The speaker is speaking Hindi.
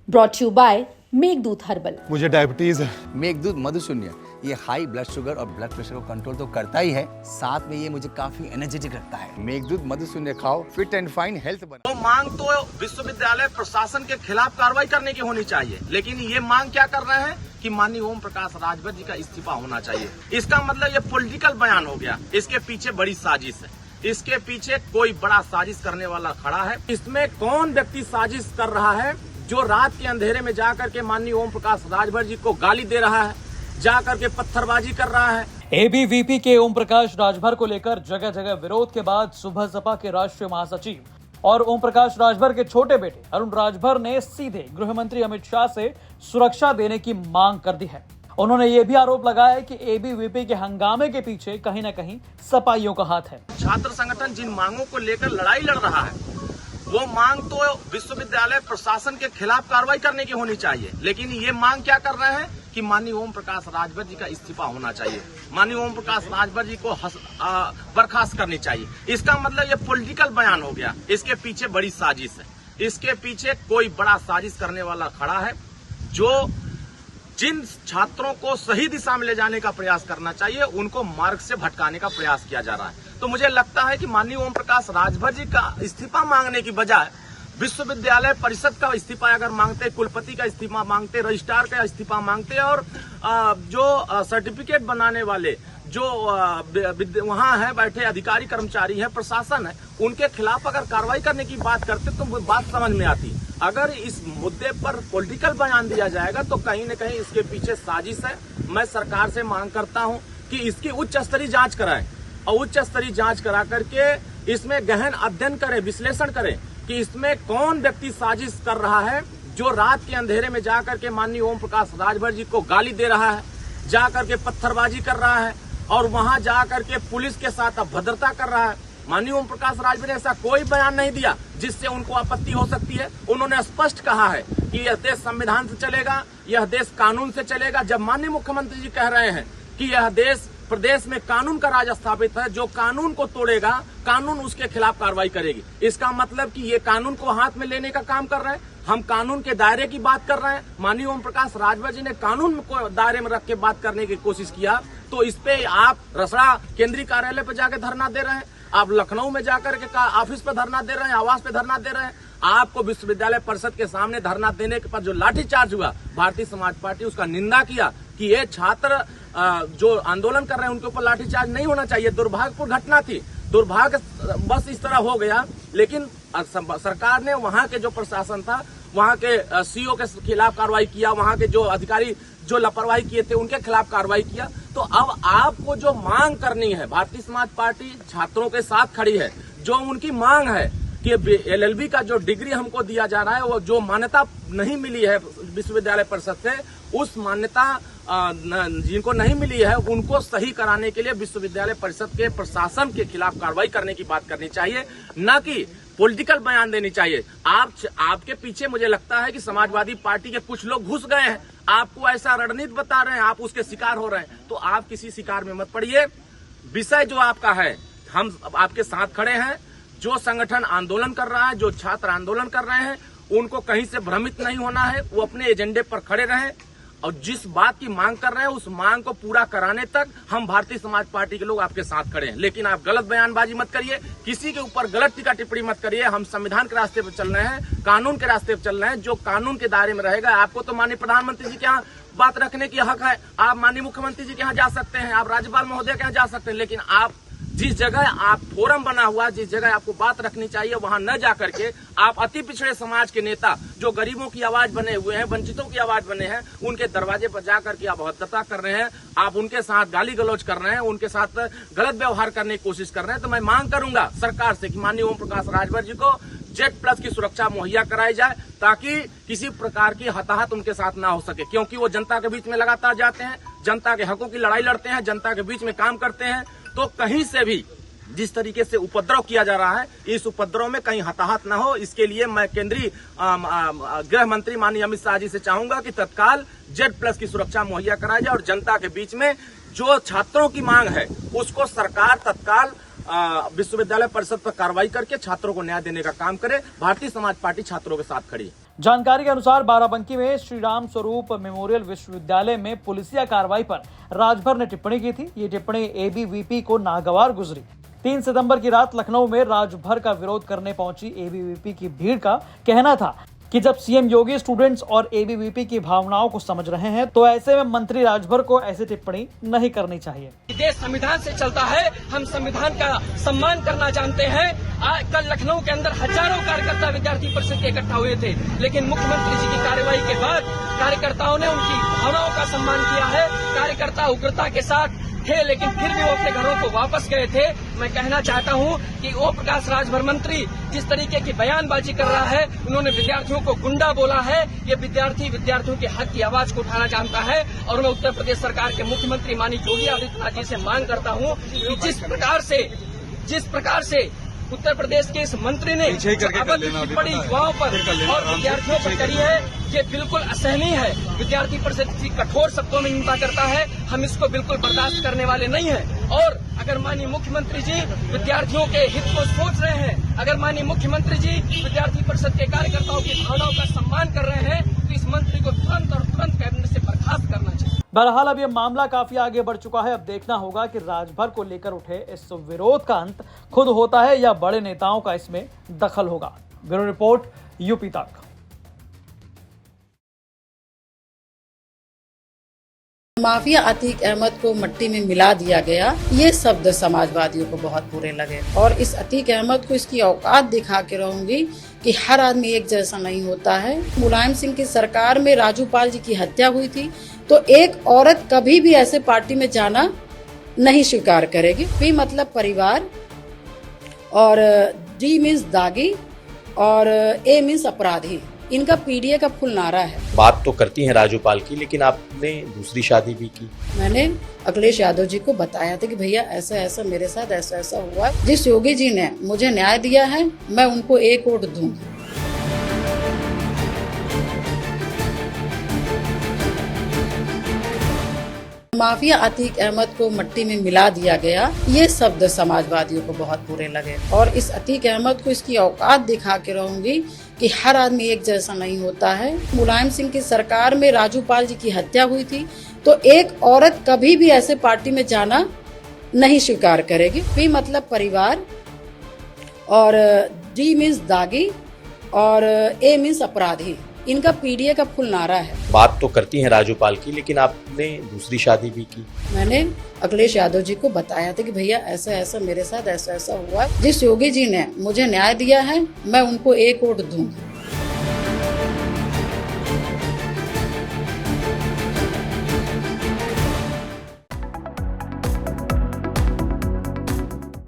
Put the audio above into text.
Brought you by Meghdoot herbal. मुझे डायबिटीज है। मेघदूत मधुशून्य ये हाई ब्लड शुगर और ब्लड प्रेशर को कंट्रोल तो करता ही है, साथ में ये मुझे काफी एनर्जेटिक रखता है। मेघदूत मधुशून्य खाओ, फिट एंड फाइन हेल्थ बनो। तो मांग तो विश्वविद्यालय प्रशासन के खिलाफ कार्रवाई करने की होनी चाहिए, लेकिन ये मांग क्या कर रहे हैं कि माननीय ओम प्रकाश राजभर जी का इस्तीफा होना चाहिए। इसका मतलब ये पॉलिटिकल बयान हो गया। इसके पीछे बड़ी साजिश है, इसके पीछे कोई बड़ा साजिश करने वाला खड़ा है। इसमें कौन व्यक्ति साजिश कर रहा है जो रात के अंधेरे में जाकर के माननीय ओम प्रकाश राजभर जी को गाली दे रहा है, जाकर के पत्थरबाजी कर रहा है। एबीवीपी के ओम प्रकाश राजभर को लेकर जगह जगह विरोध के बाद सुबह सपा के राष्ट्रीय महासचिव और ओम प्रकाश राजभर के छोटे बेटे अरुण राजभर ने सीधे गृह मंत्री अमित शाह से सुरक्षा देने की मांग कर दी है। उन्होंने ये भी आरोप लगाया कि एबीवीपी के हंगामे के पीछे कहीं न कहीं सपाइयों का हाथ है। छात्र संगठन जिन मांगों को लेकर लड़ाई लड़ रहा है, वो मांग तो विश्वविद्यालय प्रशासन के खिलाफ कार्रवाई करने की होनी चाहिए, लेकिन ये मांग क्या कर रहे हैं कि माननीय ओम प्रकाश राजभर जी का इस्तीफा होना चाहिए, माननीय ओम प्रकाश राजभर जी को बर्खास्त करनी चाहिए। इसका मतलब ये पॉलिटिकल बयान हो गया। इसके पीछे बड़ी साजिश है, इसके पीछे कोई बड़ा साजिश करने वाला खड़ा है जो जिन छात्रों को सही दिशा में ले जाने का प्रयास करना चाहिए उनको मार्ग से भटकाने का प्रयास किया जा रहा है। तो मुझे लगता है कि माननीय ओम प्रकाश राजभर जी का इस्तीफा मांगने की बजाय विश्वविद्यालय परिषद का इस्तीफा अगर मांगते, कुलपति का इस्तीफा मांगते, रजिस्ट्रार का इस्तीफा मांगते और जो सर्टिफिकेट बनाने वाले जो वहां है बैठे अधिकारी कर्मचारी है, प्रशासन है, उनके खिलाफ अगर कार्रवाई करने की बात करते तो बात समझ में आती। अगर इस मुद्दे पर पॉलिटिकल बयान दिया जाएगा तो कहीं न कहीं इसके पीछे साजिश है। मैं सरकार से मांग करता हूं कि इसकी उच्च स्तरीय जांच कराएं और उच्च स्तरीय जांच करा करके इसमें गहन अध्ययन करें, विश्लेषण करें कि इसमें कौन व्यक्ति साजिश कर रहा है जो रात के अंधेरे में जाकर के माननीय ओम प्रकाश राजभर जी को गाली दे रहा है, जाकर के पत्थरबाजी कर रहा है और वहां जाकर के पुलिस के साथ अभद्रता कर रहा है। माननीय ओम प्रकाश राजभर ने ऐसा कोई बयान नहीं दिया जिससे उनको आपत्ति हो सकती है। उन्होंने स्पष्ट कहा है कि यह देश संविधान से चलेगा, यह देश कानून से चलेगा। जब माननीय मुख्यमंत्री जी कह रहे हैं कि यह देश प्रदेश में कानून का राज स्थापित है, जो कानून को तोड़ेगा कानून उसके खिलाफ कार्रवाई करेगी, इसका मतलब कि ये कानून को हाथ में लेने का काम कर रहे हैं। हम कानून के दायरे की बात कर रहे हैं। माननीय ओम प्रकाश राजभर जी ने कानून को दायरे में रख के बात करने की कोशिश किया, तो इस पे आप रसड़ा केंद्रीय कार्यालय पे जाके धरना दे रहे हैं, आप लखनऊ में जाकर के ऑफिस पे धरना दे रहे हैं, आवास पे धरना दे रहे हैं। आपको विश्वविद्यालय परिषद के सामने धरना देने के पर जो लाठीचार्ज हुआ, भारतीय समाज पार्टी उसका निंदा किया कि ये छात्र जो आंदोलन कर रहे हैं उनके ऊपर लाठीचार्ज नहीं होना चाहिए। दुर्भाग्यपूर्ण घटना थी, दुर्भाग्य बस इस तरह हो गया। लेकिन सरकार ने वहां के जो प्रशासन था, वहां के सीईओ के खिलाफ कार्रवाई किया, वहां के जो अधिकारी जो लापरवाही किए थे उनके खिलाफ कार्रवाई किया। तो अब आपको जो मांग करनी है, भारतीय समाज पार्टी छात्रों के साथ खड़ी है। जो उनकी मांग है कि एलएलबी का जो डिग्री हमको दिया जा रहा है, वो जो मान्यता नहीं मिली है विश्वविद्यालय परिषद से, उस मान्यता जिनको नहीं मिली है उनको सही कराने के लिए विश्वविद्यालय परिषद के प्रशासन के खिलाफ कार्रवाई करने की बात करनी चाहिए, न कि पॉलिटिकल बयान देनी चाहिए। आपके पीछे मुझे लगता है कि समाजवादी पार्टी के कुछ लोग घुस गए हैं, आपको ऐसा रणनीति बता रहे हैं, आप उसके शिकार हो रहे हैं। तो आप किसी शिकार में मत पड़िए। विषय जो आपका है, हम आपके साथ खड़े हैं। जो संगठन आंदोलन कर रहा है, जो छात्र आंदोलन कर रहे हैं, उनको कहीं से भ्रमित नहीं होना है। वो अपने एजेंडे पर खड़े रहें और जिस बात की मांग कर रहे हैं उस मांग को पूरा कराने तक हम भारतीय समाज पार्टी के लोग आपके साथ खड़े हैं। लेकिन आप गलत बयानबाजी मत करिए, किसी के ऊपर गलत टीका टिप्पणी मत करिए। हम संविधान के रास्ते पर चल रहे हैं, कानून के रास्ते पर चल रहे हैं। जो कानून के दायरे में रहेगा, आपको तो माननीय प्रधानमंत्री जी के यहाँ बात रखने की हक है, आप माननीय मुख्यमंत्री जी के यहाँ जा सकते हैं, आप राज्यपाल महोदय के यहाँ जा सकते हैं, लेकिन आप जिस जगह आप फोरम बना हुआ, जिस जगह आपको बात रखनी चाहिए, वहां न जाकर के आप अति पिछड़े समाज के नेता जो गरीबों की आवाज बने हुए हैं, वंचितों की आवाज बने हैं, उनके दरवाजे पर जाकर के आप अभद्रता कर रहे हैं, आप उनके साथ गाली गलौज कर रहे हैं, उनके साथ गलत व्यवहार करने की कोशिश कर रहे हैं। तो मैं मांग करूंगा सरकार से कि माननीय ओम प्रकाश राजभर जी को Z+ की सुरक्षा मुहैया कराई जाए, ताकि किसी प्रकार की हताहत उनके साथ ना हो सके, क्योंकि वो जनता के बीच में लगातार जाते हैं, जनता के हकों की लड़ाई लड़ते हैं, जनता के बीच में काम करते हैं। तो कहीं से भी जिस तरीके से उपद्रव किया जा रहा है, इस उपद्रव में कहीं हताहत न हो, इसके लिए मैं केंद्रीय गृह मंत्री माननीय अमित शाह जी से चाहूंगा कि तत्काल Z+ की सुरक्षा मुहैया कराई जाए और जनता के बीच में जो छात्रों की मांग है उसको सरकार तत्काल विश्वविद्यालय परिषद पर कार्रवाई करके छात्रों को न्याय देने का काम करे। भारतीय समाज पार्टी छात्रों के साथ खड़ी है। जानकारी के अनुसार बाराबंकी में श्री राम स्वरूप मेमोरियल विश्वविद्यालय में पुलिसिया कार्रवाई पर राजभर ने टिप्पणी की थी। ये टिप्पणी एबीवीपी को नागवार गुजरी। 3 सितंबर की रात लखनऊ में राजभर का विरोध करने पहुंची एबीवीपी की भीड़ का कहना था कि जब सीएम योगी स्टूडेंट्स और एबीवीपी की भावनाओं को समझ रहे हैं तो ऐसे में मंत्री राजभर को ऐसी टिप्पणी नहीं करनी चाहिए। देश संविधान से चलता है, हम संविधान का सम्मान करना जानते हैं। कल लखनऊ के अंदर हजारों कार्यकर्ता विद्यार्थी परिषद के इकट्ठा हुए थे, लेकिन मुख्यमंत्री जी की कार्रवाई के बाद कार्यकर्ताओं ने उनकी भावनाओं का सम्मान किया है। कार्यकर्ता उग्रता के साथ थे, लेकिन फिर भी वो अपने घरों को वापस गए थे। मैं कहना चाहता हूं कि ओम प्रकाश राजभर मंत्री जिस तरीके की बयानबाजी कर रहा है, उन्होंने विद्यार्थियों को गुंडा बोला है। ये विद्यार्थी विद्यार्थियों के हक की आवाज को उठाना जानता है। और मैं उत्तर प्रदेश सरकार के मुख्यमंत्री माननीय योगी आदित्यनाथ जी से मांग करता हूं कि जिस प्रकार से उत्तर प्रदेश के इस मंत्री ने अभद्र टिप्पणी युवाओं पर और विद्यार्थियों पर करी है, ये बिल्कुल असहनीय है। विद्यार्थी परिषद की कठोर शब्दों में निंदा करता है, हम इसको बिल्कुल बर्दाश्त करने वाले नहीं हैं। और अगर माननीय मुख्यमंत्री जी विद्यार्थियों के हित को सोच रहे हैं, अगर माननीय मुख्यमंत्री जी विद्यार्थी परिषद के कार्यकर्ताओं की भावनाओं का सम्मान कर रहे हैं, तो इस मंत्री को तुरंत कैबिनेट से बर्खास्त करना चाहिए। बहरहाल अब यह मामला काफी आगे बढ़ चुका है। अब देखना होगा कि राजभर को लेकर उठे इस विरोध का अंत खुद होता है या बड़े नेताओं का इसमें दखल होगा। ब्यूरो रिपोर्ट, यूपी तक। माफिया अतीक अहमद को मट्टी में मिला दिया गया, ये शब्द समाजवादियों को बहुत बुरे लगे। और इस अतीक अहमद को इसकी औकात दिखा के रहूंगी कि हर आदमी एक जैसा नहीं होता है। मुलायम सिंह की सरकार में राजू पाल जी की हत्या हुई थी, तो एक औरत कभी भी ऐसे पार्टी में जाना नहीं स्वीकार करेगी। पी मतलब परिवार, और डी मीन्स दागी, और ए मीन्स अपराधी। इनका पीडीए का फुल नारा है। बात तो करती हैं राजू पाल की, लेकिन आपने दूसरी शादी भी की। मैंने अखिलेश यादव जी को बताया था कि भैया ऐसा ऐसा मेरे साथ ऐसा हुआ। जिस योगी जी ने मुझे न्याय दिया है, मैं उनको एक वोट दूंगी। माफिया अतीक अहमद को मट्टी में मिला दिया गया, ये शब्द समाजवादियों को बहुत बुरे लगे। और इस अतीक अहमद को इसकी औकात दिखा के रहूंगी कि हर आदमी एक जैसा नहीं होता है। मुलायम सिंह की सरकार में राजू पाल जी की हत्या हुई थी, तो एक औरत कभी भी ऐसे पार्टी में जाना नहीं स्वीकार करेगी। पी मतलब परिवार, और डी मीन्स दागी, और ए मीन्स अपराधी। इनका पीडीए का फुल नारा है। बात तो करती हैं राजू पाल की, लेकिन आपने दूसरी शादी भी की। मैंने अखिलेश यादव जी को बताया था कि भैया ऐसा ऐसा मेरे साथ ऐसा हुआ। जिस योगी जी ने मुझे न्याय दिया है, मैं उनको एक वोट दूंगी।